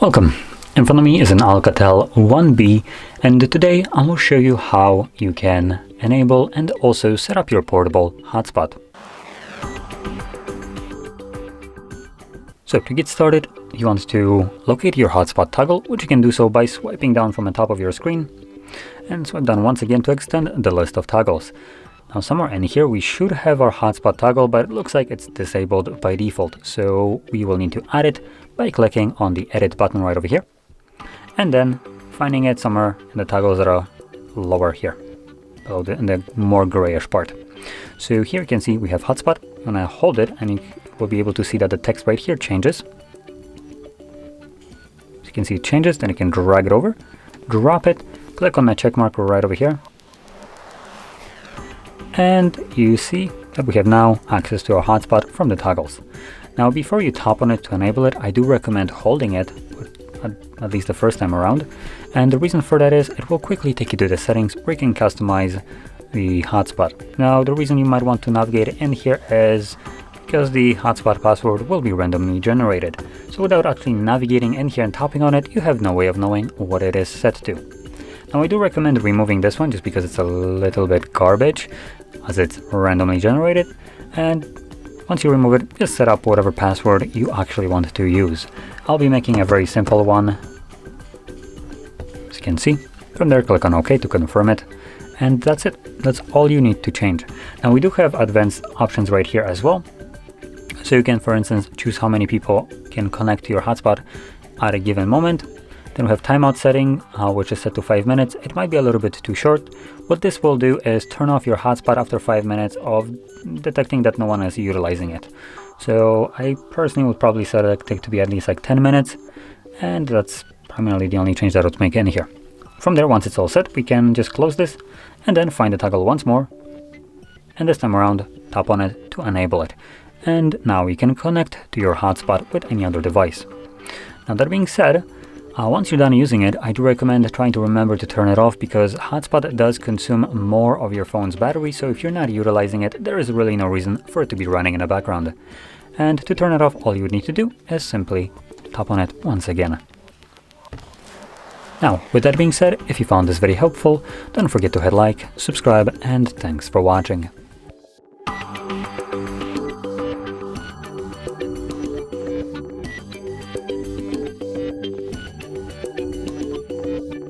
Welcome. In front of me is an ALCATEL 1B, and today I will show you how you can enable and also set up your portable hotspot. So to get started, you want to locate your hotspot toggle, which you can do so by swiping down from the top of your screen, and swipe down once again to extend the list of toggles. Now somewhere in here we should have our hotspot toggle, but it looks like it's disabled by default, so we will need to add it by clicking on the edit button right over here, and then finding it somewhere in the toggles that are lower here, in the more grayish part. So here you can see we have hotspot. When I hold it, and you will be able to see that the text right here changes. So you can see it changes, then you can drag it over, drop it, click on the check mark right over here, and you see that we have now access to our hotspot from the toggles. Now before you tap on it to enable it, I do recommend holding it at least the first time around, and the reason for that is it will quickly take you to the settings where you can customize the hotspot. Now the reason you might want to navigate in here is because the hotspot password will be randomly generated. So without actually navigating in here and tapping on it, you have no way of knowing what it is set to. Now I do recommend removing this one just because it's a little bit garbage as it's randomly generated, and once you remove it, just set up whatever password you actually want to use. I'll be making a very simple one, as you can see. From there, click on OK to confirm it, and that's it. That's all you need to change. Now we do have advanced options right here as well. So you can, for instance, choose how many people can connect to your hotspot at a given moment. Then we have timeout setting, which is set to 5 minutes. It might be a little bit too short. What this will do is turn off your hotspot after 5 minutes of detecting that no one is utilizing it. So I personally would probably select it to be at least like 10 minutes, and that's primarily the only change that I would make in here. From there, once it's all set, we can just close this and then find the toggle once more, and this time around tap on it to enable it. And now we can connect to your hotspot with any other device. Now that being said, once you're done using it, I do recommend trying to remember to turn it off, because hotspot does consume more of your phone's battery, so if you're not utilizing it, there is really no reason for it to be running in the background. And to turn it off, all you would need to do is simply tap on it once again. Now, with that being said, if you found this very helpful, don't forget to hit like, subscribe, and thanks for watching.